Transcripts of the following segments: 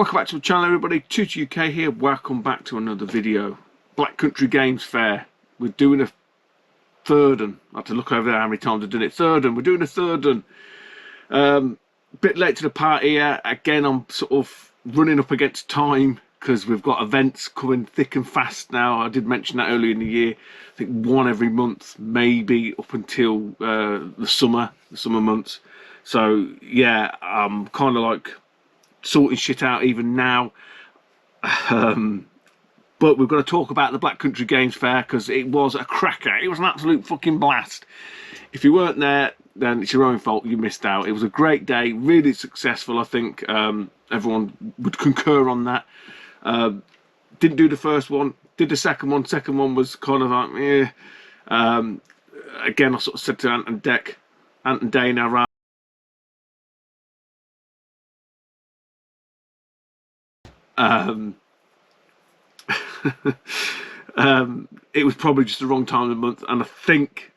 Welcome back to the channel, everybody. Tutu UK here. Welcome back to another video. Black Country Games Fair. We're doing a third one. I have to look over there how many times I've done it. Third one. We're doing a third one. Bit late to the party here. Again, I'm sort of running up against time because we've got events coming thick and fast now. I did mention that earlier in the year. I think one every month, maybe up until the summer months. So yeah, I'm kind of like sorting shit out even now, but we've got to talk about the Black Country Games Fair because it was a cracker. It was an absolute fucking blast. If you weren't there, then it's your own fault. You missed out. It was a great day, really successful. I think everyone would concur on that. Didn't do the first one, did the second one. Second one was kind of like again, I sort of said to Ant and Dana, it was probably just the wrong time of the month, and I think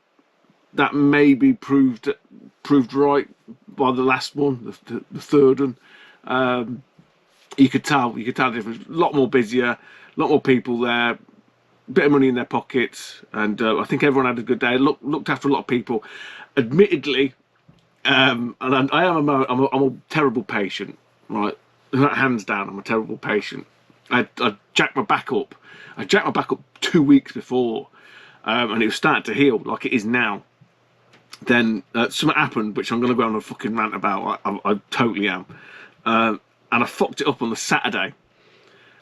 that maybe proved right by the last one, the third one. You could tell the difference. A lot more busier, a lot more people there, a bit of money in their pockets, and I think everyone had a good day. Looked after a lot of people. Admittedly, and I'm a terrible patient, right? Hands down, I'm a terrible patient. I jacked my back up. I jacked my back up 2 weeks before, and it was starting to heal like it is now. Then something happened, which I'm going to go on a fucking rant about. I totally am. And I fucked it up on the Saturday,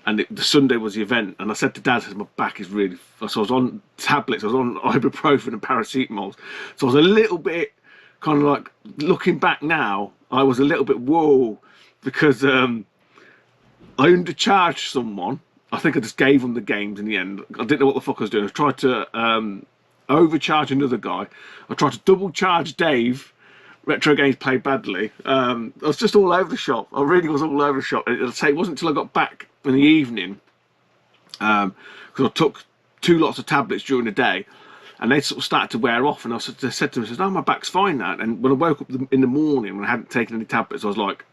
and the Sunday was the event. And I said to Dad, my back is really. So I was on tablets. I was on ibuprofen and paracetamol. So I was a little bit kind of like, looking back now, I was a little bit whoa. Because I undercharged someone. I think I just gave them the games in the end. I didn't know what the fuck I was doing. I tried to overcharge another guy. I tried to double charge Dave. Retro Games played badly. I was just all over the shop. I really was all over the shop. I'd say it wasn't until I got back in the evening, because I took 2 lots of tablets during the day, and they sort of started to wear off. And I said to them, "No, my back's fine now." And when I woke up in the morning, when I hadn't taken any tablets, I was like,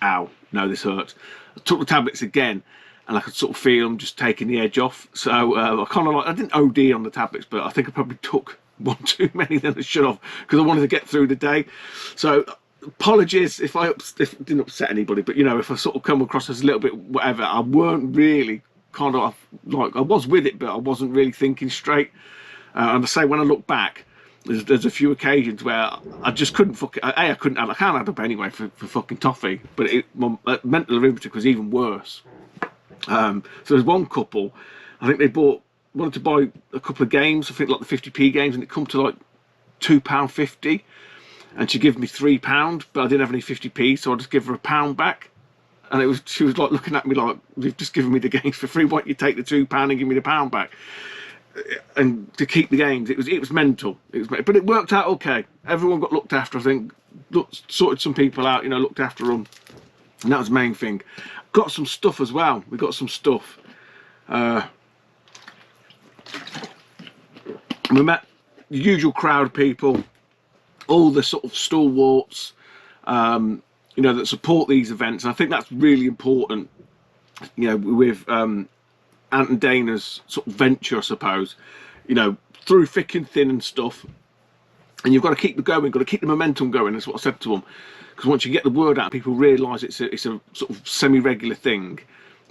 ow, no, this hurts. I took the tablets again, and I could sort of feel them just taking the edge off. So I kind of like, I didn't OD on the tablets, but I think I probably took one too many than I should have, because I wanted to get through the day. So apologies if it didn't upset anybody, but you know, if I sort of come across as a little bit whatever, I weren't really kind of like, I was with it, but I wasn't really thinking straight. And I say, when I look back, there's a few occasions where I just couldn't fucking. I can't add up anyway for fucking toffee, but my mental arithmetic was even worse. So there's one couple, I think they wanted to buy a couple of games, I think like the 50p games, and it come to like £2.50, and she gave me £3, but I didn't have any 50p, so I just give her £1 back. And she was like looking at me like, "You've just given me the games for free. Why don't you take the £2 and give me the £1 back?" And to keep the games, it was mental. But it worked out okay. Everyone got looked after. I think sorted some people out, you know, looked after them, and that was the main thing. Got some stuff as well. We got some stuff. We met the usual crowd of people, all the sort of stalwarts, you know, that support these events, and I think that's really important. You know, with Ant and Dana's sort of venture, I suppose, you know, through thick and thin and stuff, and you've got to keep got to keep the momentum going. That's what I said to them, because once you get the word out, people realise it's a sort of semi-regular thing.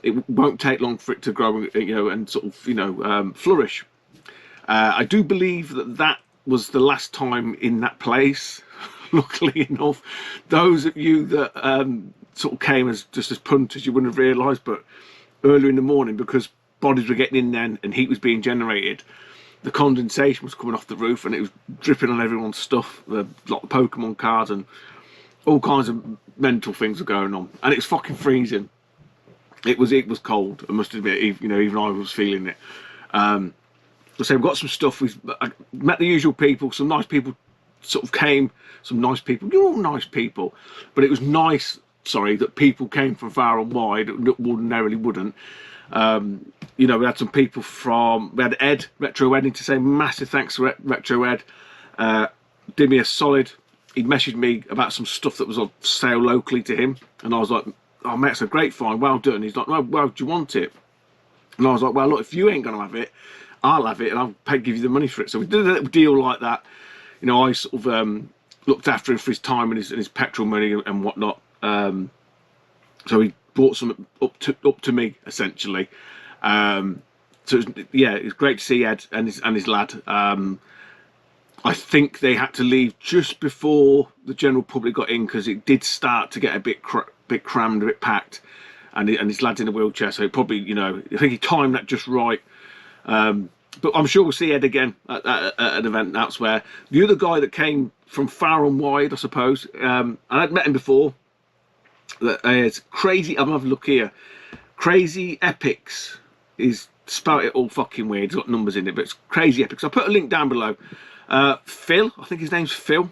It won't take long for it to grow, you know, and sort of, you know, flourish. I do believe that was the last time in that place. Luckily enough, those of you that sort of came as just as punters, you wouldn't have realised, but earlier in the morning, because bodies were getting in then and heat was being generated, the condensation was coming off the roof and it was dripping on everyone's stuff. A lot of Pokemon cards and all kinds of mental things were going on, and it was fucking freezing. It was cold, I must admit. You know, even I was feeling it. So we've got some stuff. I met the usual people. Some nice people sort of came. Some nice people. You're all nice people, but it was nice. Sorry, that people came from far and wide that ordinarily wouldn't. You know, we had some people we had Ed, Retro Ed, need to say massive thanks to Retro Ed. Did me a solid. He'd messaged me about some stuff that was on sale locally to him, and I was like, "Oh mate, it's a great find, well done." He's like, "Well, do you want it?" And I was like, "Well, look, if you ain't gonna have it, I'll have it, and I'll give you the money for it." So we did a little deal like that. You know, I sort of looked after him for his time and his petrol money and whatnot. So he brought some up to me essentially. So yeah, it's great to see Ed and his lad. I think they had to leave just before the general public got in, because it did start to get a bit crammed, a bit packed, and his lad's in a wheelchair, so it probably, you know, I think he timed that just right. But I'm sure we'll see Ed again at an event elsewhere. The other guy that came from far and wide, I suppose, and I'd met him before. It's crazy. I'm having a look here. Crazy Epics. He's spelled it all fucking weird. He's got numbers in it, but it's Crazy Epics. I'll put a link down below. Phil, I think his name's Phil.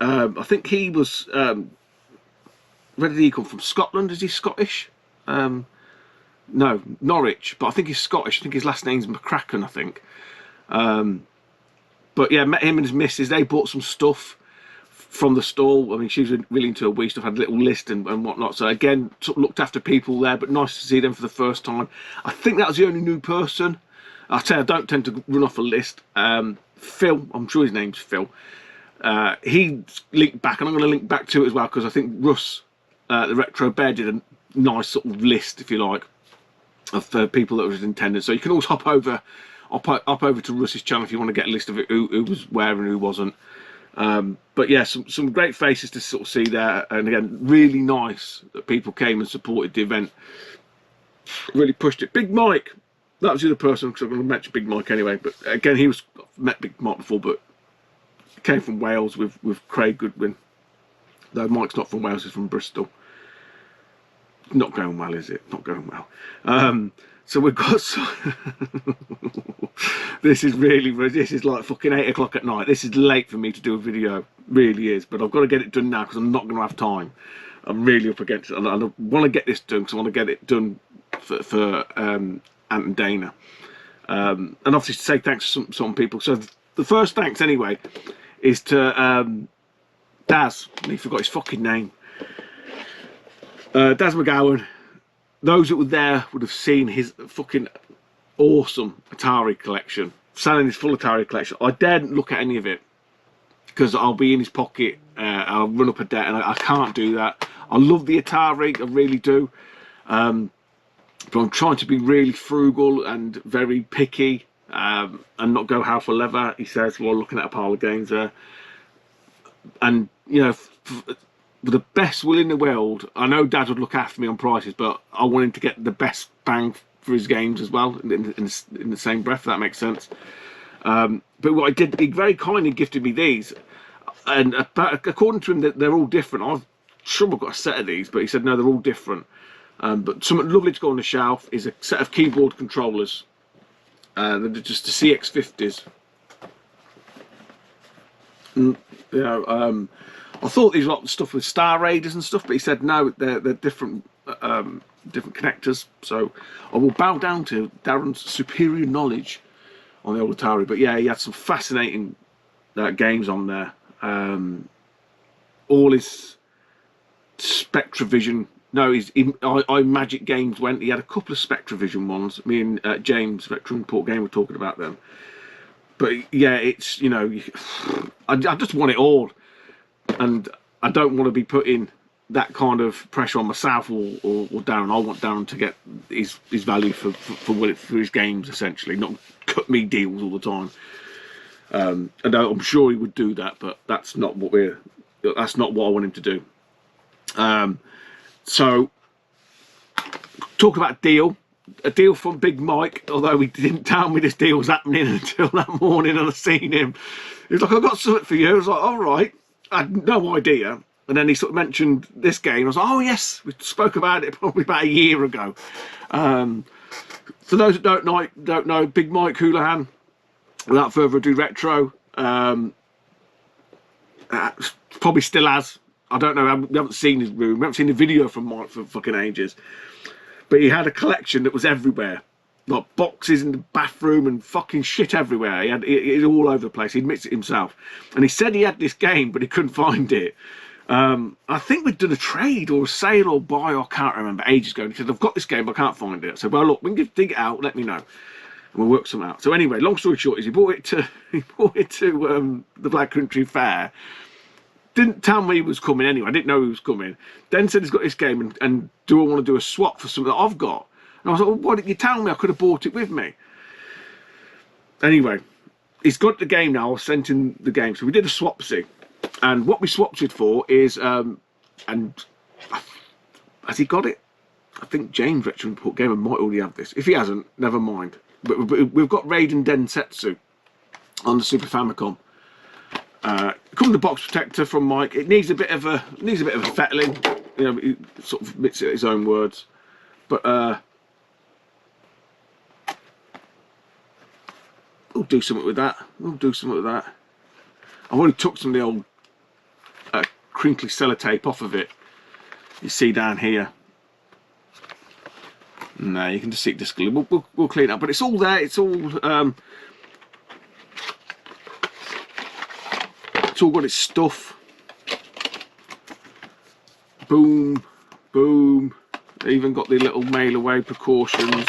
I think he was. Where did he come from? Scotland? Is he Scottish? No, Norwich, but I think he's Scottish. I think his last name's McCracken, I think. But yeah, met him and his missus. They bought some stuff from the stall. I mean, she was really into her wee stuff, had a little list and whatnot. So again, sort of looked after people there, but nice to see them for the first time. I think that was the only new person. I'll tell you, I don't tend to run off a list. Phil, I'm sure his name's Phil. He linked back, and I'm going to link back to it as well, because I think Russ, the Retro Bear, did a nice sort of list, if you like, of people that was intended. So you can always hop over to Russ's channel if you want to get a list of it, who was where and who wasn't. But yeah, some great faces to sort of see there, and again, really nice that people came and supported the event. Really pushed it. Big Mike, that was the other person, because I'm going to mention Big Mike anyway. But again, I've met Big Mike before, but he came from Wales with Craig Goodwin. Though Mike's not from Wales, he's from Bristol. Not going well, is it? Not going well. So we've got this is like fucking 8 o'clock at night. This is late for me to do a video, really is, but I've got to get it done now because I'm not going to have time. I'm really up against it, and I want to get this done because I want to get it done for Ant and Dana, and obviously to say thanks to some people. So the first thanks anyway is to Daz. He forgot his fucking name. Daz McGowan. Those that were there would have seen his fucking awesome Atari collection, selling his full Atari collection. I daren't look at any of it because I'll be in his pocket, I'll run up a debt, and I can't do that. I love the Atari, I really do, but I'm trying to be really frugal and very picky, and not go hell for leather, he says, while looking at a pile of games there. And you know, with the best will in the world, I know Dad would look after me on prices, but I want him to get the best bang for his games as well, in the same breath, if that makes sense. But what I did, he very kindly gifted me these, and according to him, they're all different. I've sure I've got a set of these, but he said no, they're all different. But something lovely to go on the shelf is a set of keyboard controllers. They're just the CX50s. And, you know, I thought these were like stuff with Star Raiders and stuff, but he said no, they're different, different connectors. So I will bow down to Darren's superior knowledge on the old Atari. But yeah, he had some fascinating games on there. All his Spectravision, no, I Magic Games went. He had a couple of Spectravision ones. Me and James, Spectrum Port Game, were talking about them. But yeah, it's, you know, I just want it all. And I don't want to be putting that kind of pressure on myself or Darren. I want Darren to get his value for his games, essentially, not cut me deals all the time. And I'm sure he would do that, but that's not what I want him to do. So talk about a deal from Big Mike, although he didn't tell me this deal was happening until that morning and I seen him. He was like, "I've got something for you." I was like, "All right." I had no idea, and then he sort of mentioned this game. I was like, "Oh yes, we spoke about it probably about a year ago." For those that don't know, Big Mike Houlihan, without further ado, Retro, probably still has. I don't know. We haven't seen his room. We haven't seen the video from Mike for fucking ages. But he had a collection that was everywhere, like boxes in the bathroom and fucking shit everywhere. He had it all over the place. He admits it himself, and he said he had this game, but he couldn't find it. I think we'd done a trade or a sale or buy, I can't remember, ages ago. And he said, I've got this game, but I can't find it. I said, well, look, we can dig it out, let me know. And we'll work something out. So anyway, long story short is he brought it to the Black Country Fair. Didn't tell me he was coming anyway. I didn't know he was coming. Then said he's got this game and do I want to do a swap for something that I've got? And I was like, well, why didn't you tell me? I could have bought it with me. Anyway, he's got the game now. I sent him the game. So we did a swapsy. And what we swapped it for is, and has he got it? I think James Retro Report Gamer might already have this. If he hasn't, never mind. But we've got Raiden Densetsu on the Super Famicom. Come the box protector from Mike. It needs a bit of a fettling. You know, he sort of admits it in his own words. But we'll do something with that. I've already took some of the old crinkly sellotape off of it. You see down here. No, you can just see it discolored. We'll clean it up, but it's all there. It's all got its stuff. Boom, boom. They even got the little mail away precautions.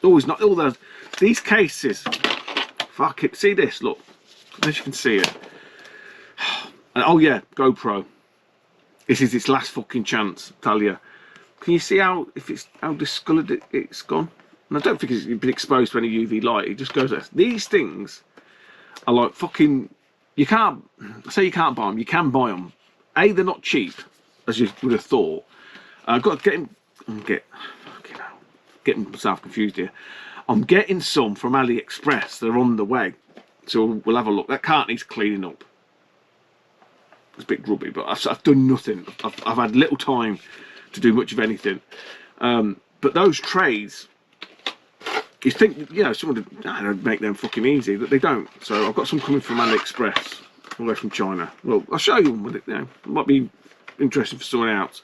Always not all those. These cases. Fuck it. See this? Look. As you can see it. And, oh yeah, GoPro. This is its last fucking chance, I tell you. Can you see how discoloured it's gone? And I don't think it's been exposed to any UV light. It just goes there. These things are like fucking. You can't say you can't buy them. You can buy them. A, they're not cheap, as you would have thought. I've got to getting myself confused here. I'm getting some from AliExpress. They're on the way, so we'll have a look. That cart needs cleaning up. It's a bit grubby, but I've done nothing. I've had little time to do much of anything. But those trays, you think, you know, someone would make them fucking easy, but they don't. So I've got some coming from AliExpress, all the way from China. Well, I'll show you them. You know, it might be interesting for someone else.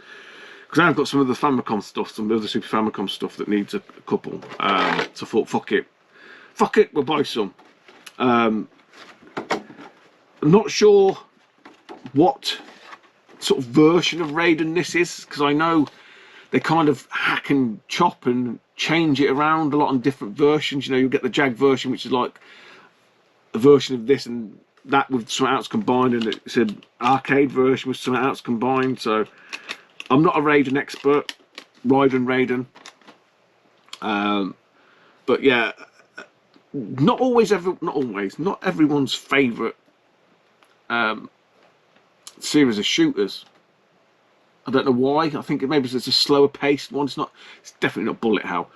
Because I've got some of the Famicom stuff, some of the Super Famicom stuff that needs a couple. So I thought, fuck it, we'll buy some. I'm not sure what sort of version of Raiden this is, because I know they kind of hack and chop and change it around a lot on different versions. You know, you'll get the Jag version, which is like a version of this and that with something else combined, and it's an arcade version with something else combined. So I'm not a Raiden expert, Raiden. But yeah, not everyone's favourite series of shooters. I don't know why. I think maybe it's a slower paced one. It's definitely not bullet hell,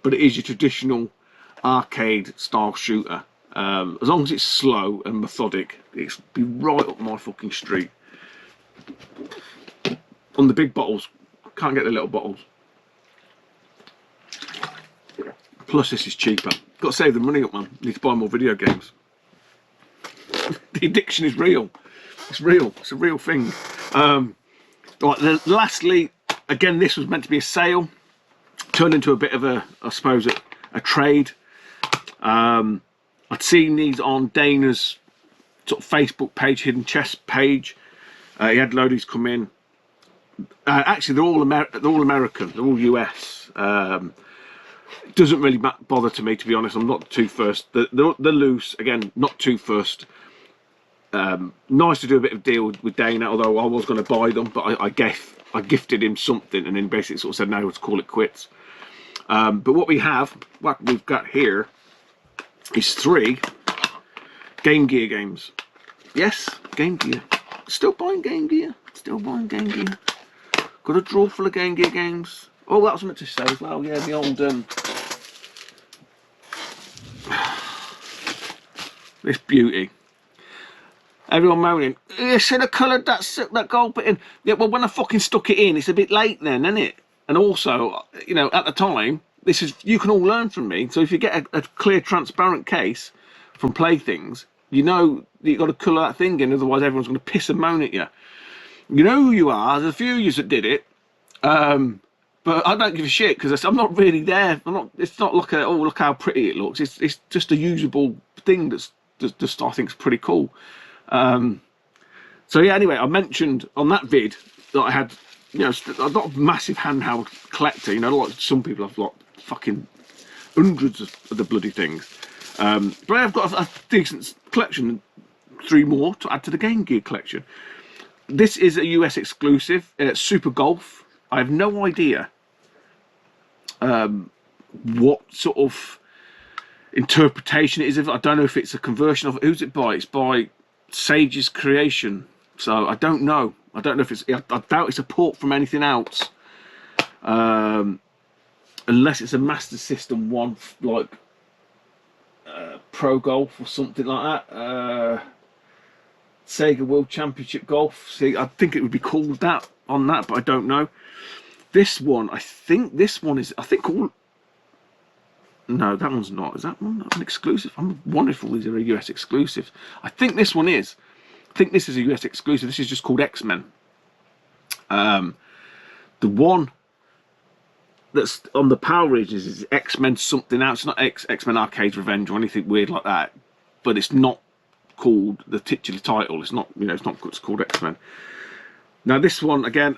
but it is your traditional arcade style shooter. As long as it's slow and methodic, it's be right up my fucking street. On the big bottles, can't get the little bottles. Plus this is cheaper. Got to save the money up, man. Need to buy more video games. The addiction is real. It's real. It's a real thing. Right, lastly, again, this was meant to be a sale. Turned into a bit of a, I suppose, a trade. I'd seen these on Dana's sort of Facebook page, Hidden Chest page. He had loadies come in. Actually, they're all American. They're all US. It doesn't really bother to me, to be honest. I'm not too fussed. They're loose. Again, not too fussed. Nice to do a bit of deal with Dana, although I was going to buy them, but I gifted him something, and then basically sort of said, no, let's call it quits. But what we've got here is 3 Game Gear games. Yes, Game Gear. Still buying Game Gear. Got a drawer full of Game Gear games. Oh, that was meant to say as well. Yeah, the old this beauty. Everyone moaning, you should have coloured that gold bit in. Yeah, well, when I fucking stuck it in, it's a bit late then, isn't it? And also, you know, at the time, you can all learn from me. So if you get a clear, transparent case from Playthings, you know that you've got to colour that thing in, otherwise everyone's going to piss and moan at you. You know who you are. There's a few of you that did it. But I don't give a shit, because I'm not really there. It's not like oh, look how pretty it looks. It's just a usable thing that's just I think is pretty cool. So So yeah, anyway, I mentioned on that vid that I had, you know, I'm not a massive handheld collector. You know, like some people have like fucking hundreds of the bloody things. But I've got a decent collection, 3 more to add to the Game Gear collection. This is a US exclusive, Super Golf. I have no idea what sort of interpretation it is. I don't know if it's a conversion of it. Who's it by? It's by Sage's Creation. So I don't know. I don't know if it's. I doubt it's a port from anything else, unless it's a Master System one, like Pro Golf or something like that. Sega World Championship Golf. See, I think it would be called that on that, but I don't know. This one, I think this one is. I think all. No, that one's not. Is that one an exclusive? I'm wonderful. These are US exclusives. I think this one is. I think this is a US exclusive. This is just called X-Men. The one that's on the Power Regions is X-Men something else. It's not X-Men Arcade Revenge or anything weird like that. But it's not called the titular title. It's not. You know, it's not. It's called X-Men. Now this one again.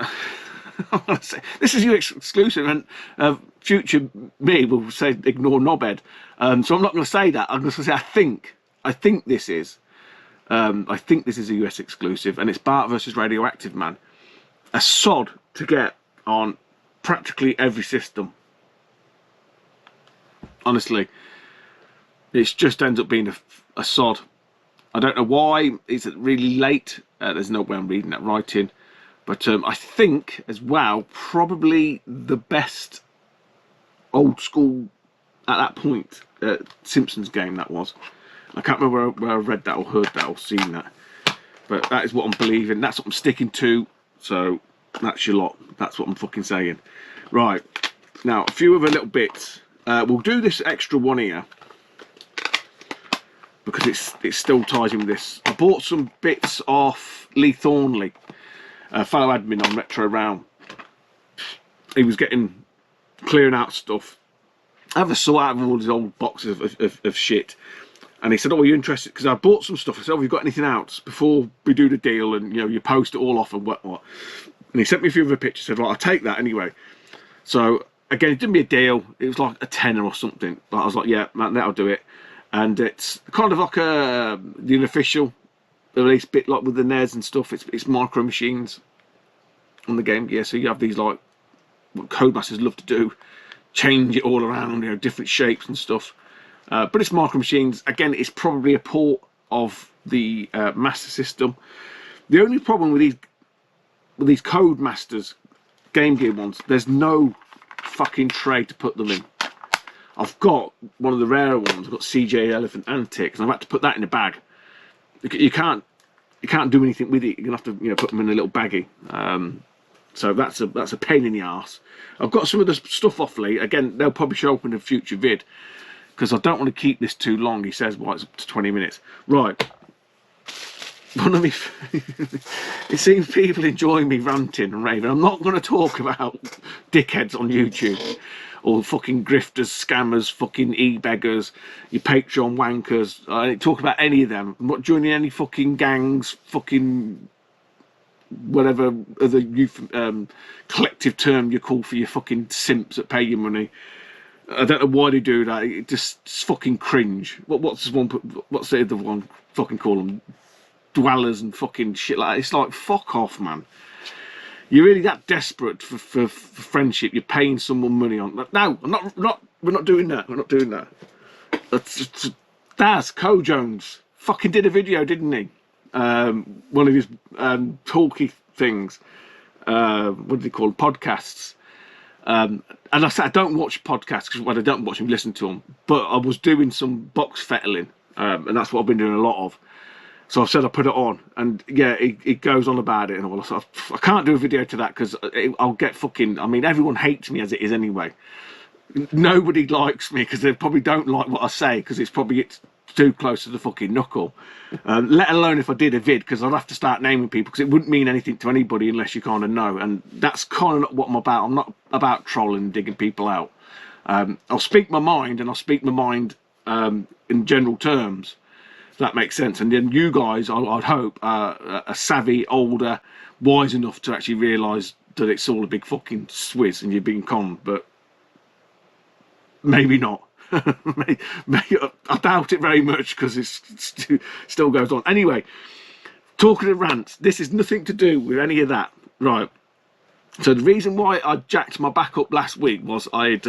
This is US exclusive, and future me will say ignore knobhead. So I'm not going to say that. I'm going to say I think this is. I think this is a US exclusive, and it's Bart versus Radioactive Man. A sod to get on practically every system. Honestly, it just ends up being a sod. I don't know why. It's really late. There's no way I'm reading that writing. But I think, as well, probably the best old school, at that point, Simpsons game that was. I can't remember where I read that or heard that or seen that. But that is what I'm believing. That's what I'm sticking to. So, that's your lot. That's what I'm fucking saying. Right. Now, a few other little bits. We'll do this extra one here, because it still ties in with this. I bought some bits off Lee Thornley, a fellow admin on Retro Realm. He was clearing out stuff. I have a sort out of all these old boxes of shit. And he said, "Oh, are you interested?" Because I bought some stuff. I said, "Oh, have you got anything else before we do the deal?" And, you know, you post it all off and whatnot. And he sent me a few other pictures. Said, "Well, I'll take that anyway." So, again, it didn't be a deal. It was like a tenner or something. But I was like, "Yeah, man, that'll do it." And it's kind of like the unofficial release bit, like with the NES and stuff. It's micro machines on the Game Gear. So you have these, like, what Codemasters love to do, change it all around, you know, different shapes and stuff. But it's micro machines. Again, it's probably a port of the Master System. The only problem with these Codemasters Game Gear ones, there's no fucking tray to put them in. I've got one of the rarer ones. I've got CJ Elephant Antics, and I've had to put that in a bag. You can't do anything with it. You're gonna have to, you know, put them in a little baggie. So that's a pain in the arse. I've got some of the stuff off Lee. Again, they'll probably show up in a future vid, because I don't want to keep this too long. He says, well, it's up to 20 minutes. Right. One of me. It seems people enjoy me ranting and raving. I'm not going to talk about dickheads on YouTube, or fucking grifters, scammers, fucking e-beggars, your Patreon wankers. I don't talk about any of them. I'm not joining any fucking gangs, fucking whatever other youth collective term you call for your fucking simps that pay you money. I don't know why they do that. It just fucking cringe. What's the other one? Fucking call them dwellers and fucking shit like that. It's like, fuck off, man. You're really that desperate for friendship? You're paying someone money on that? No, we're not doing that. We're not doing that. Daz Co Jones fucking did a video, didn't he? One of his talky things. What do they call them? Podcasts. And I said I don't watch podcasts because, well, I don't watch them, listen to them. But I was doing some box fettling, and that's what I've been doing a lot of. So I've said I put it on, and yeah, it goes on about it and all. So I can't do a video to that because I'll get fucking. I mean, everyone hates me as it is anyway. Nobody likes me because they probably don't like what I say because it's too close to the fucking knuckle. Let alone if I did a vid, because I'd have to start naming people because it wouldn't mean anything to anybody unless you kind of know. And that's kind of not what I'm about. I'm not about trolling and digging people out. I'll speak my mind, and I'll speak my mind in general terms. That makes sense. And then you guys, I'd hope, are savvy, older, wise enough to actually realise that it's all a big fucking swizz and you're being conned, but maybe not. I doubt it very much because it still goes on. Anyway, talking of rants, this is nothing to do with any of that, right? So the reason why I jacked my back up last week was I'd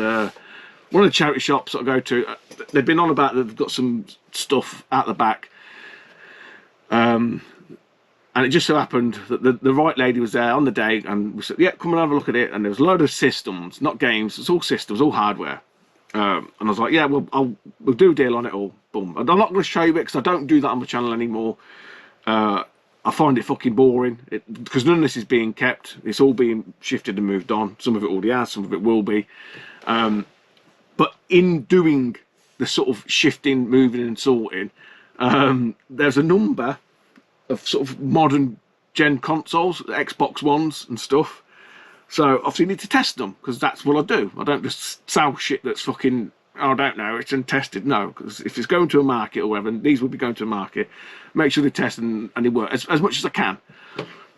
one of the charity shops that I go to, they've been on about they've got some stuff out the back, and it just so happened that the right lady was there on the day, and we said, yeah, come and have a look at it. And there was a load of systems, not games, it's all systems, all hardware. And I was like, yeah, well, we'll do a deal on it all. Boom. And I'm not going to show you it because I don't do that on my channel anymore. I find it fucking boring because none of this is being kept. It's all being shifted and moved on. Some of it already has, some of it will be. But in doing the sort of shifting, moving and sorting, there's a number of sort of modern gen consoles, Xbox Ones and stuff. So obviously you need to test them because that's what I do. I don't just sell shit that's fucking, I don't know, it's untested. No, because if it's going to a market or whatever, and these will be going to a market, make sure they test and they work as much as I can.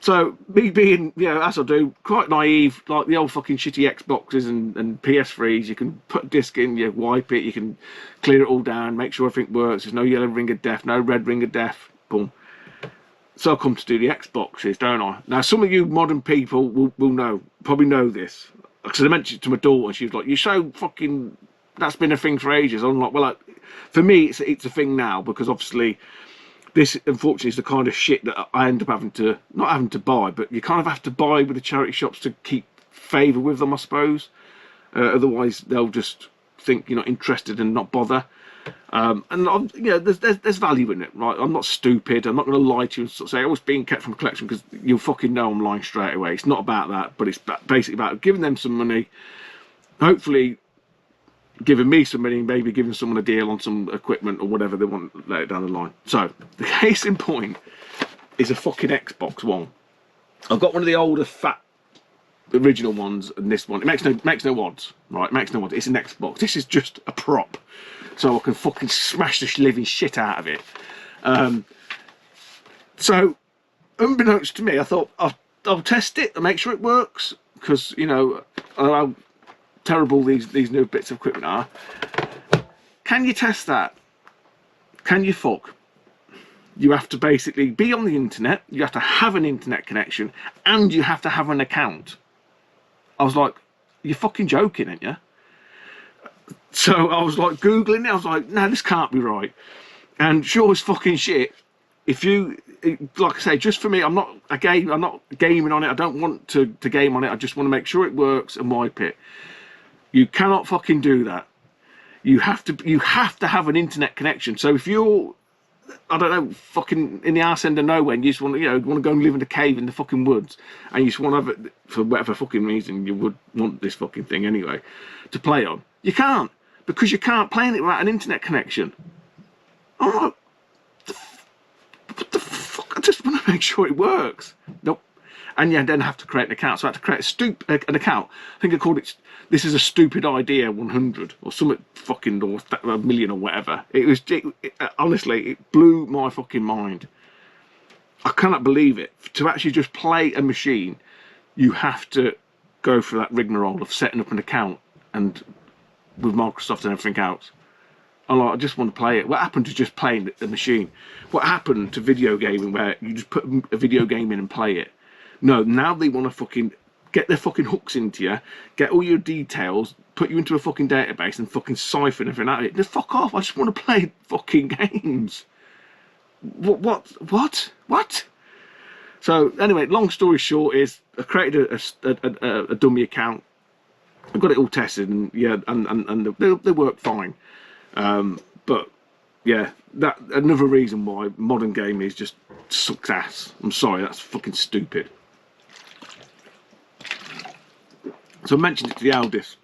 So me being, you know, as I do, quite naive, like the old fucking shitty Xboxes and PS3s, you can put a disc in, you wipe it, you can clear it all down, make sure everything works, there's no yellow ring of death, no red ring of death, boom. So I come to do the Xboxes, don't I? Now some of you modern people will know, probably know this, because I mentioned it to my daughter and she was like, you're so fucking, that's been a thing for ages. I'm like, well, for me it's a thing now, because obviously this, unfortunately, is the kind of shit that I end up having to, not having to buy, but you kind of have to buy with the charity shops to keep favour with them, I suppose. Otherwise, they'll just think you're not interested and not bother. And you know, there's value in it, right? I'm not stupid. I'm not going to lie to you and sort of say, oh, it's being kept from a collection, because you'll fucking know I'm lying straight away. It's not about that, but it's basically about giving them some money, hopefully giving me some money, maybe giving someone a deal on some equipment or whatever they want later down the line. So the case in point is a fucking Xbox One. I've got one of the older fat original ones, and this one, it makes no odds, right? It makes no odds. It's an Xbox. This is just a prop, so I can fucking smash the living shit out of it. So unbeknownst to me, I thought I'll test it and make sure it works, because you know how terrible these new bits of equipment are. Can you test that? Can you fuck? You have to basically be on the internet, you have to have an internet connection, and you have to have an account. I was like, you're fucking joking, ain't you? So I was like Googling it, I was like, no, this can't be right. And sure as fucking shit, if you, like I say, just for me, I'm not gaming on it, I don't want to game on it, I just want to make sure it works and wipe it. You cannot fucking do that. You have to have an internet connection. So if you're, I don't know, fucking in the arse end of nowhere, and you just want to, you know, want to go and live in a cave in the fucking woods, and you just want to have it for whatever fucking reason you would want this fucking thing anyway to play on, you can't, because you can't play it without an internet connection. I'm like, what the fuck? I just want to make sure it works. Nope. And you then have to create an account. So I had to create an account. I think I called it, this is a stupid idea 100 or something fucking, or a million or whatever. Honestly, it blew my fucking mind. I cannot believe it. To actually just play a machine, you have to go through that rigmarole of setting up an account and with Microsoft and everything else. I'm like, I just want to play it. What happened to just playing the machine? What happened to video gaming where you just put a video game in and play it? No, now they want to fucking get their fucking hooks into you, get all your details, put you into a fucking database and fucking siphon everything out of it. Just fuck off, I just want to play fucking games. What? So anyway, long story short is I created a dummy account. I got it all tested, and yeah, and they work fine. But yeah, that another reason why modern gaming is just sucks ass. I'm sorry, that's fucking stupid. So I mentioned it to the eldest,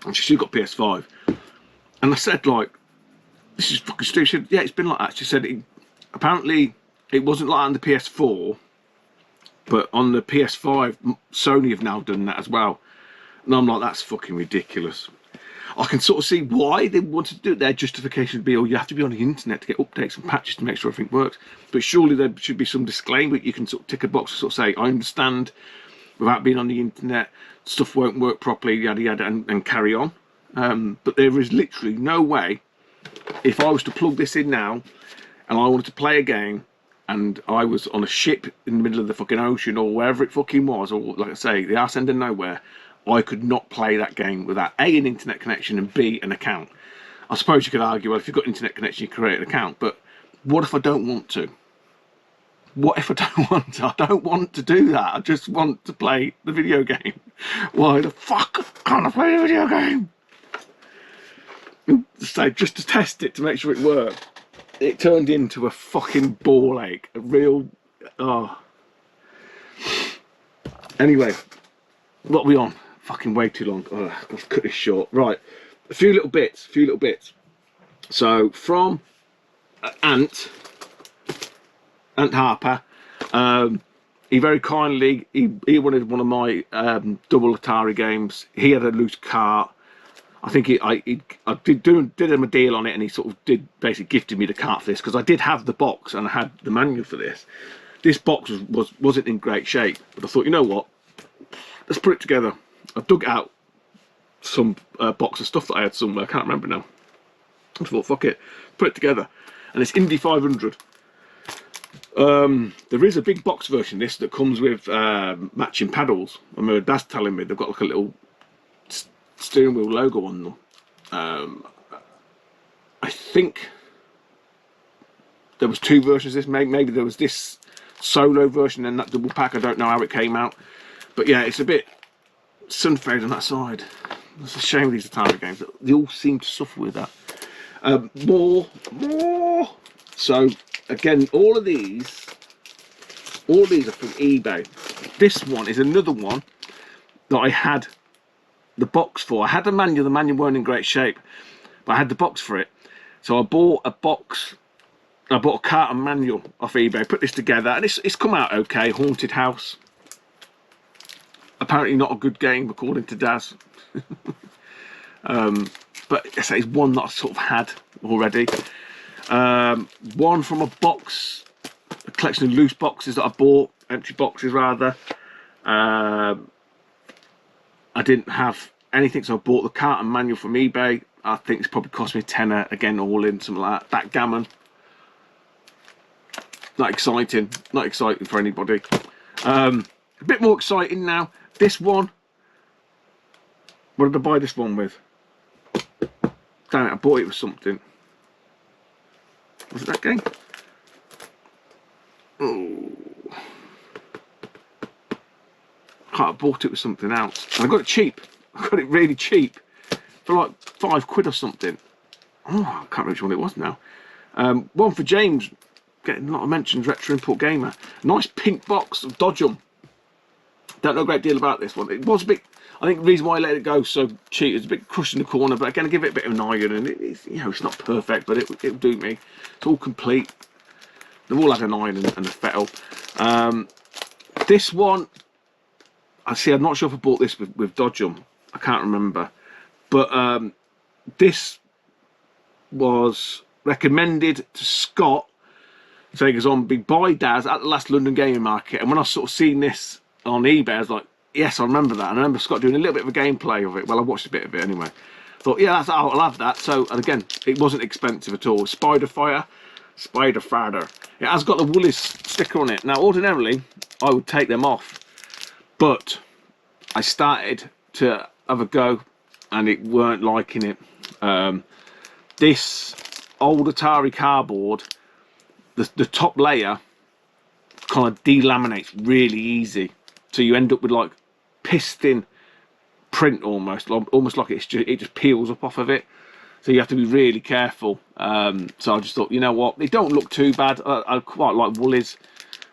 and she got PS5, and I said, like, this is fucking stupid. She said, yeah, it's been like that. She said apparently it wasn't like on the PS4, but on the PS5 Sony have now done that as well. And I'm like, that's fucking ridiculous. I can sort of see why they wanted to do it. Their justification would be, oh, you have to be on the internet to get updates and patches to make sure everything works. But surely there should be some disclaimer. You can sort of tick a box to sort of say, I understand without being on the internet, stuff won't work properly, yada yada, and carry on. But there is literally no way, if I was to plug this in now and I wanted to play a game and I was on a ship in the middle of the fucking ocean or wherever it fucking was, or like I say, the arse end of nowhere, I could not play that game without A, an internet connection, and B, an account. I suppose you could argue, well, if you've got internet connection, you create an account, but what if I don't want to? What if I don't want to? I don't want to do that. I just want to play the video game. Why the fuck can't I play a video game? So just to test it, to make sure it worked, it turned into a fucking ball ache. A real... oh. Anyway, what are we on? Fucking way too long. Oh, I've got to cut this short. Right, a few little bits. So from Ant Harper, he very kindly, he wanted one of my double Atari games. He had a loose cart. I think I did him a deal on it, and he sort of did basically gifted me the cart for this, because I did have the box and I had the manual for this. This box wasn't in great shape, but I thought, you know what, let's put it together. I dug out some box of stuff that I had somewhere, I can't remember now. I thought, fuck it, put it together. And it's Indy 500. There is a big box version of this that comes with matching paddles. I remember Dad's telling me they've got like a little steering wheel logo on them. I think there was two versions of this. Maybe there was this solo version and that double pack. I don't know how it came out, but yeah, it's a bit sun fade on that side. It's a shame these Atari games, they all seem to suffer with that. More. So again, all of these are from eBay. This one is another one that I had the box for. I had the manual weren't in great shape, but I had the box for it. So I bought a box, I bought a cart and manual off eBay, put this together, and it's come out okay. Haunted House. Apparently not a good game according to Daz. But I say it's one that I sort of had already. One from a box, a collection of loose boxes that I bought, empty boxes rather. I didn't have anything, so I bought the cart and manual from eBay. I think it's probably cost me a tenner, again all in, something like that. Backgammon. Not exciting for anybody. A bit more exciting now. This one, what did I buy this one with? Damn it, I bought it with something. Was it that game? Oh, I bought it with something else. And I got it cheap. I got it really cheap for like £5 or something. Oh, I can't remember which one it was now. One for James, getting a lot of mentions. Retro Import Gamer. Nice pink box of Dodge 'em. Don't know a great deal about this one. It was a bit. I think the reason why I let it go so cheap is a bit crushed in the corner, but again, I give it a bit of an iron, and it's, you know, it's not perfect, but it'll do me. It's all complete. They've all had an iron and a fettle. This one, I see. I'm not sure if I bought this with Dodge 'em. I can't remember, but this was recommended to Scott Sega Zombie by Daz at the last London Gaming Market, and when I sort of seen this on eBay, I was like, yes, I remember that. And I remember Scott doing a little bit of a gameplay of it. Well, I watched a bit of it anyway. Thought, yeah, I'll have that. So, and again, it wasn't expensive at all. Spider Fire. It has got the Woolies sticker on it. Now, ordinarily, I would take them off, but I started to have a go, and it weren't liking it. This old Atari cardboard, the top layer kind of delaminates really easy, so you end up with like piston print almost like it just peels up off of it. So you have to be really careful. So I just thought, you know what, they don't look too bad. I quite like Woolies.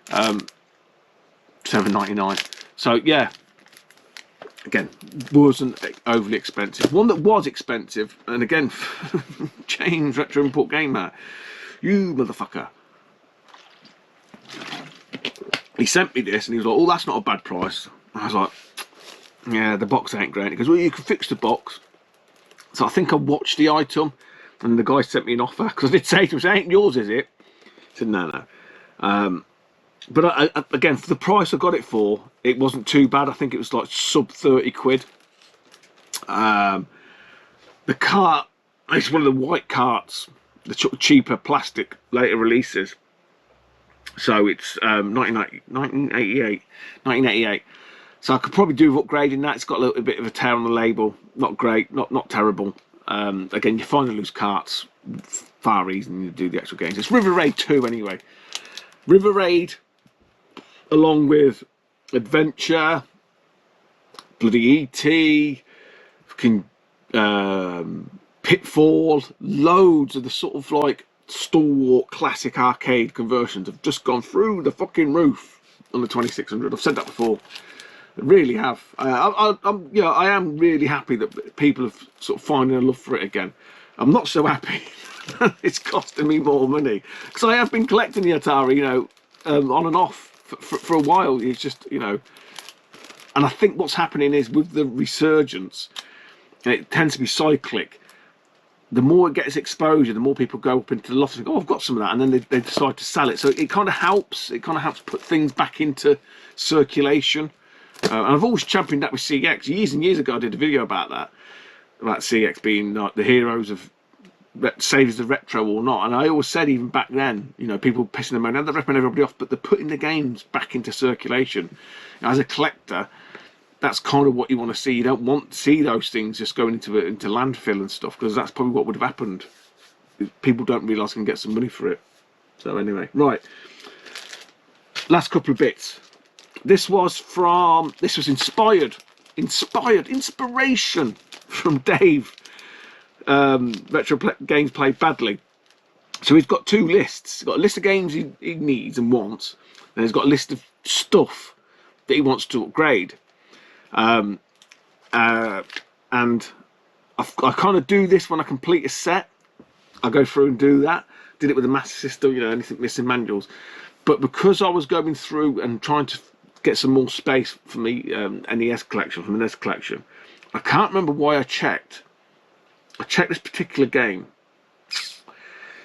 $7.99. So yeah, again, wasn't overly expensive. One that was expensive, and again, James Retro Import Gamer, you motherfucker. He sent me this and he was like, oh, that's not a bad price. I was like, yeah, the box ain't great. He goes, well, you can fix the box So I think I watched the item, and the guy sent me an offer because I did say to him, "It ain't yours, is it?" I said, "No, no." But again, for the price I got it for, it wasn't too bad. I think it was like sub 30 quid. The cart, it's one of the white carts, the cheaper plastic later releases. So it's 1988. So I could probably do with upgrading that. It's got a little bit of a tear on the label. Not great, not terrible. Again, you find the loose carts far easier than you do the actual games. It's River Raid 2 anyway. River Raid, along with Adventure, bloody E.T., fucking Pitfall, loads of the sort of like stalwart classic arcade conversions have just gone through the fucking roof on the 2600. I've said that before. I really have. I am really happy that people have sort of finding a love for it again. I'm not so happy it's costing me more money because I have been collecting the Atari, on and off for a while. It's just, and I think what's happening is with the resurgence, and it tends to be cyclic. The more it gets exposure, the more people go up into the loft and go, "Oh, I've got some of that," and then they decide to sell it. So it kind of helps. It kind of helps put things back into circulation. And I've always championed that with CX. Years and years ago, I did a video about that, about CX being like the heroes of saviors of retro or not. And I always said, even back then, people pissing them around, they're ripping everybody off, but they're putting the games back into circulation. As a collector, that's kind of what you want to see. You don't want to see those things just going into landfill and stuff, because that's probably what would have happened. People don't realise they can get some money for it. So anyway, right. Last couple of bits. This was inspiration from Dave. Retro games played badly. So he's got two lists. He's got a list of games he needs and wants, and he's got a list of stuff that he wants to upgrade. And I kind of do this when I complete a set. I go through and do that. Did it with the Master System, anything missing manuals. But because I was going through and trying to get some more space for me NES collection, from the NES collection, I can't remember why I checked. I checked this particular game.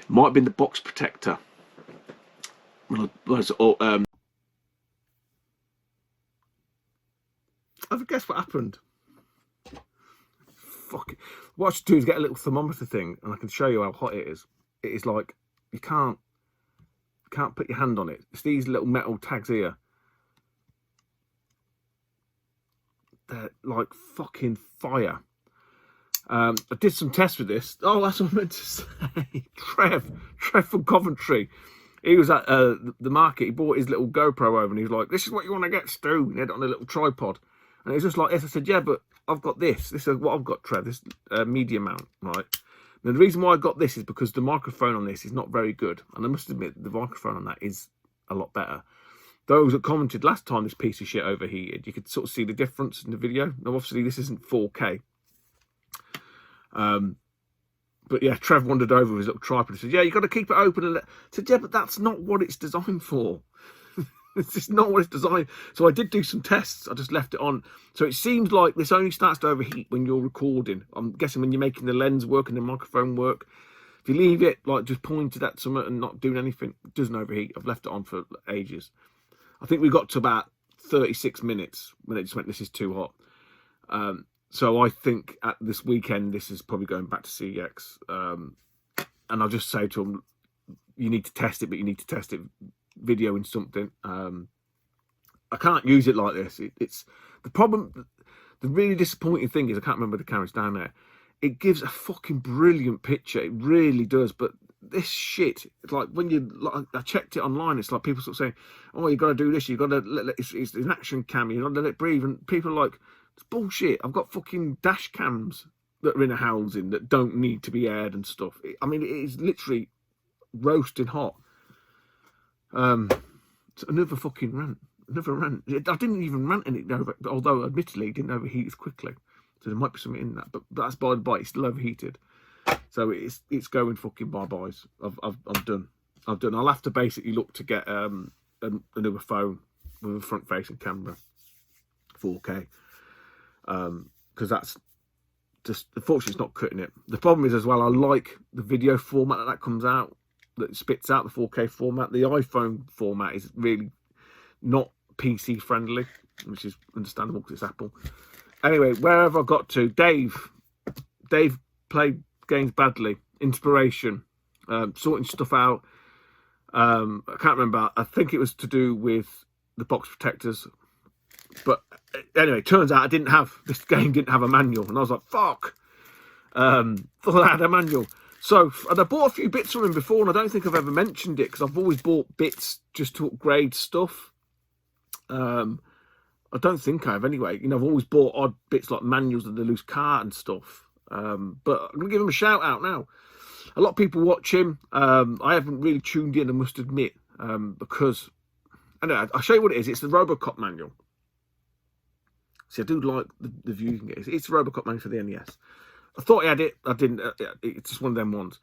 Might have been the box protector. Have a guess what happened? Fuck it. What I should do is get a little thermometer thing, and I can show you how hot it is. It is like you can't put your hand on it. It's these little metal tags here. They're like fucking fire. I did some tests with this. Oh, that's what I meant to say. Trev from Coventry. He was at the market. He bought his little GoPro over, and he was like, "This is what you want to get, Stu." And he had it on a little tripod, and it was just like this. I said, "Yeah, but I've got this. This is what I've got, Trev. This media mount, right?" Now, the reason why I got this is because the microphone on this is not very good, and I must admit the microphone on that is a lot better. Those that commented last time this piece of shit overheated, you could sort of see the difference in the video. Now, obviously, this isn't 4K. But yeah, Trev wandered over with his little tripod and said, "Yeah, you got to keep it open." And I said, "Yeah, but that's not what it's designed for." It's just not what it's designed. So I did do some tests. I just left it on. So it seems like this only starts to overheat when you're recording. I'm guessing when you're making the lens work and the microphone work. If you leave it like just pointed at something and not doing anything, it doesn't overheat. I've left it on for ages. I think we got to about 36 minutes when it just went, "This is too hot." So I think at this weekend, this is probably going back to CX. And I'll just say to them, you need to test it, but you need to test it videoing something. I can't use it like this. It's the problem. The really disappointing thing is I can't remember the camera's down there. It gives a fucking brilliant picture. It really does. But this shit, it's like when I checked it online, it's like people sort of saying, "Oh, you got to do this. You got to it's an action cam. You got to let it breathe." And people are like, "It's bullshit. I've got fucking dash cams that are in a housing that don't need to be aired and stuff." I mean, it is literally roasting hot. It's another fucking rant. Another rant. I didn't even rant in it, although admittedly it didn't overheat as quickly. So there might be something in that, but that's by the by. It's still overheated. So it's going fucking bye-byes. I'm done. I'll have to basically look to get another phone with a front-facing camera, 4K, because just unfortunately it's not cutting it. The problem is as well, I like the video format that comes out, that spits out the 4K format. The iPhone format is really not PC friendly, which is understandable because it's Apple. Anyway, where have I got to? Dave played games badly. Inspiration, sorting stuff out. I can't remember. I think it was to do with the box protectors. But anyway, turns out this game didn't have a manual, and I was like, fuck. Thought I had a manual. So, and I bought a few bits from him before, and I don't think I've ever mentioned it, because I've always bought bits just to upgrade stuff. I don't think I have anyway. You know, I've always bought odd bits like manuals of the loose cart and stuff. But I'm going to give him a shout out now. A lot of people watch him. I haven't really tuned in, I must admit, because, anyway, I'll show you what it is. It's the Robocop manual. See, I do like the view you can get. It's the Robocop manual for the NES. I thought he had it. I didn't. It's just one of them ones.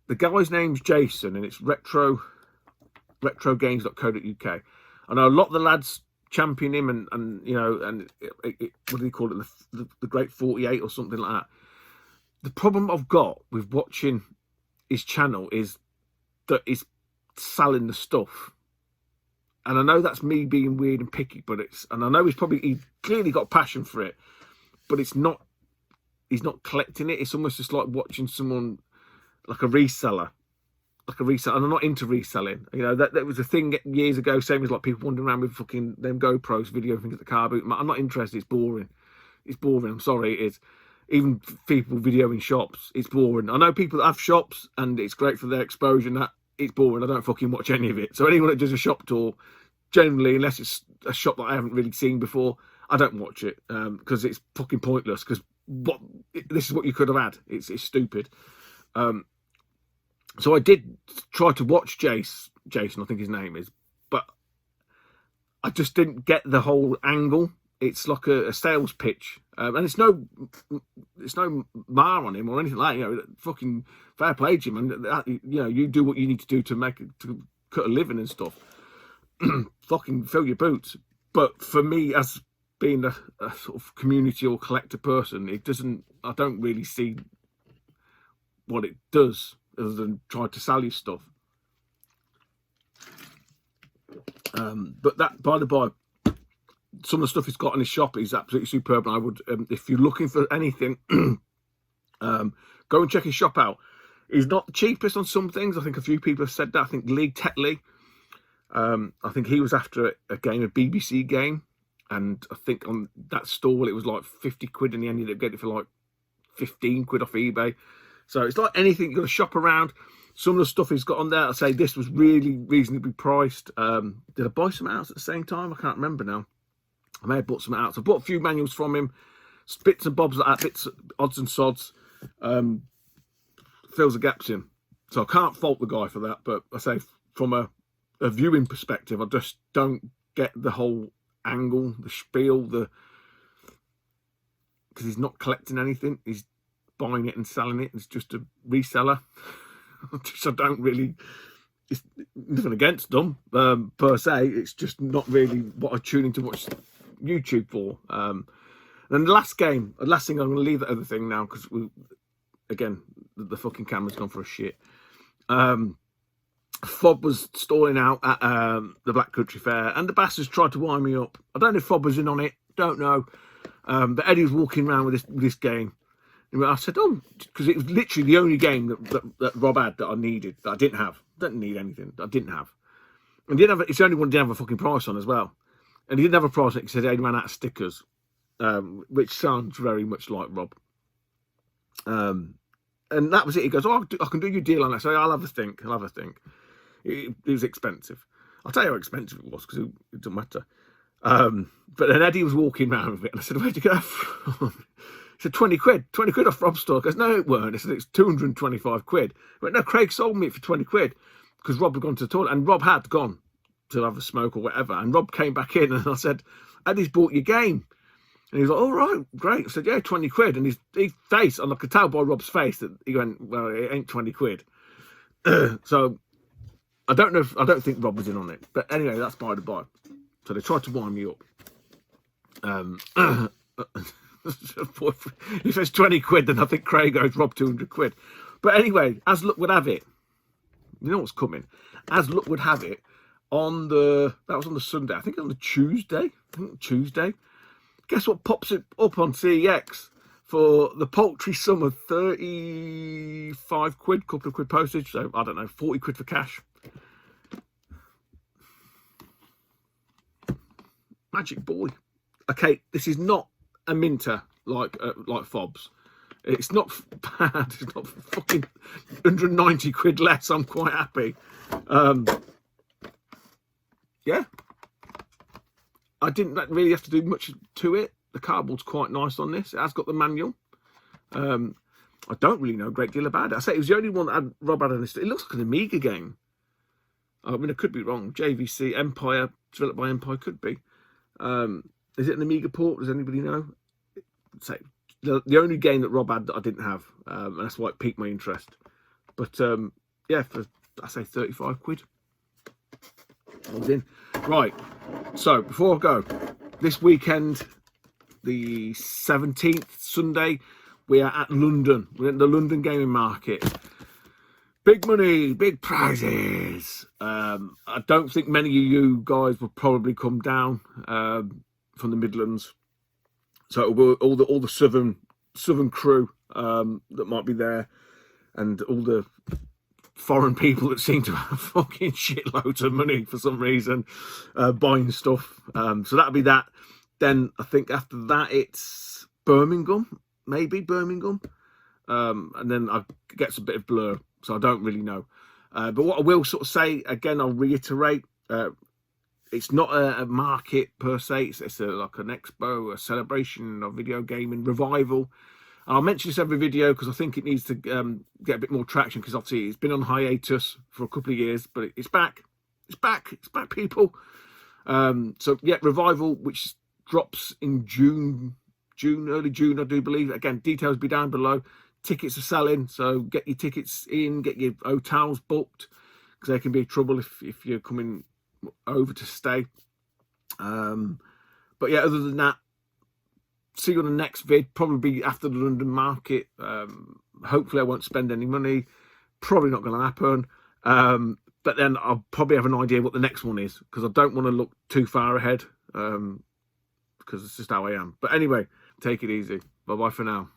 The guy's name's Jason, and it's retrogames.co.uk. I know a lot of the lads champion him, and you know, and what do they call it? The Great 48 or something like that. The problem I've got with watching his channel is that he's selling the stuff. And I know that's me being weird and picky, but and I know he clearly got passion for it, but he's not collecting it. It's almost just like watching someone, like a reseller. And I'm not into reselling. You know, that was a thing years ago, same as like people wandering around with fucking them GoPros, video things at the car boot. I'm not interested. It's boring. I'm sorry, it is. Even people videoing shops, it's boring. I know people that have shops and it's great for their exposure and that. It's boring. I don't fucking watch any of it. So anyone that does a shop tour, generally, unless it's a shop that I haven't really seen before, I don't watch it, because it's fucking pointless. Because this is what you could have had. It's stupid. So I did try to watch Jason, I think his name is, but I just didn't get the whole angle. It's like a sales pitch, and it's no mar on him or anything like that. You know, fucking fair play to him, and you know, you do what you need to do to cut a living and stuff. Fucking fill your boots. But for me, as being a sort of community or collector person, I don't really see what it does other than try to sell you stuff. But that, by the by, some of the stuff he's got in his shop is absolutely superb. And I would, if you're looking for anything, go and check his shop out. He's not the cheapest on some things. I think a few people have said that. I think Lee Tetley, I think he was after a BBC game, and I think on that stall it was like 50 quid, and he ended up getting it for like 15 quid off eBay. So it's like anything, you've got to shop around. Some of the stuff he's got on there, I'd say this was really reasonably priced. Did I buy some out at the same time? I can't remember now. I may have bought some out. So I bought a few manuals from him, bits and bobs like that, bits, odds and sods. Fills the gaps in. So I can't fault the guy for that. But I say from a viewing perspective, I just don't get the whole angle, the spiel, because he's not collecting anything. He's buying it and selling it. It's just a reseller. I don't really, it's nothing against them per se. It's just not really what I tune in to watch YouTube for. Then the last thing, I'm going to leave that other thing now, because again, the fucking camera's gone for a shit. Fob was stalling out at the Black Country Fair, and the bastards tried to wind me up. I don't know if Fob was in on it, don't know. But Eddie was walking around with this game. And I said, because it was literally the only game that Rob had that I needed, that I didn't have. Didn't need anything that I didn't have. And it's the only one he didn't have a fucking price on as well. And he didn't have a price on it because he said he ran out of stickers, which sounds very much like Rob. And that was it. He goes, I can do your deal on that. So I'll have a think. It was expensive. I'll tell you how expensive it was, because it doesn't matter. But then Eddie was walking around with it, and I said, where'd you get that from? He said, 20 quid off Rob's store. I goes, no, it weren't. I said, it's 225 quid. I went, no, Craig sold me it for 20 quid because Rob had gone to the toilet, and Rob had gone to have a smoke or whatever. And Rob came back in, and I said, Eddie's bought your game. And he was like, all right, great. I said, yeah, 20 quid. And his face, and I could tell by Rob's face that he went, well, it ain't 20 quid. So I don't think Rob was in on it. But anyway, that's by the by. So they tried to wind me up. If it's 20 quid, then I think Craig owes Rob 200 quid. But anyway, as luck would have it, you know what's coming. As luck would have it, that was on the Sunday. I think on the Tuesday. Guess what pops it up on CEX for the paltry sum of 35 quid, couple of quid postage. So I don't know, 40 quid for cash. Magic Boy. Okay, this is not a minter like Fobs. It's not bad. It's not fucking 190 quid less. I'm quite happy. Yeah. I didn't really have to do much to it. The cardboard's quite nice on this. It has got the manual. I don't really know a great deal about it. I say it was the only one that Rob had on this. It looks like an Amiga game. I mean, I could be wrong. JVC Empire, developed by Empire, could be. Is it an Amiga port? Does anybody know? Say the only game that Rob had that I didn't have, and that's why it piqued my interest. But yeah, for I say 35 quid. I was in. Right. So before I go, this weekend, the 17th, Sunday, we are at London. We're in the London gaming market. Big money, big prizes. I don't think many of you guys will probably come down from the Midlands. So all the southern crew that might be there, and all the foreign people that seem to have fucking shitloads of money for some reason buying stuff. So that'll be that. Then I think after that it's Birmingham, maybe Birmingham, and then I gets a bit of blur, so I don't really know. But what I will sort of say again, I'll reiterate. It's not a market per se. It's like an expo, a celebration of video gaming revival. And I'll mention this every video because I think it needs to get a bit more traction, because obviously it's been on hiatus for a couple of years, but it's back. It's back, people. So yeah, revival, which drops in early June, I do believe. Again, details be down below. Tickets are selling, so get your tickets in, get your hotels booked, because there can be trouble if you're coming over to stay. But yeah, other than that, see you on the next vid, probably after the London market. Hopefully I won't spend any money. Probably not going to happen. But then I'll probably have an idea what the next one is, because I don't want to look too far ahead, because it's just how I am. But anyway, take it easy. Bye bye for now.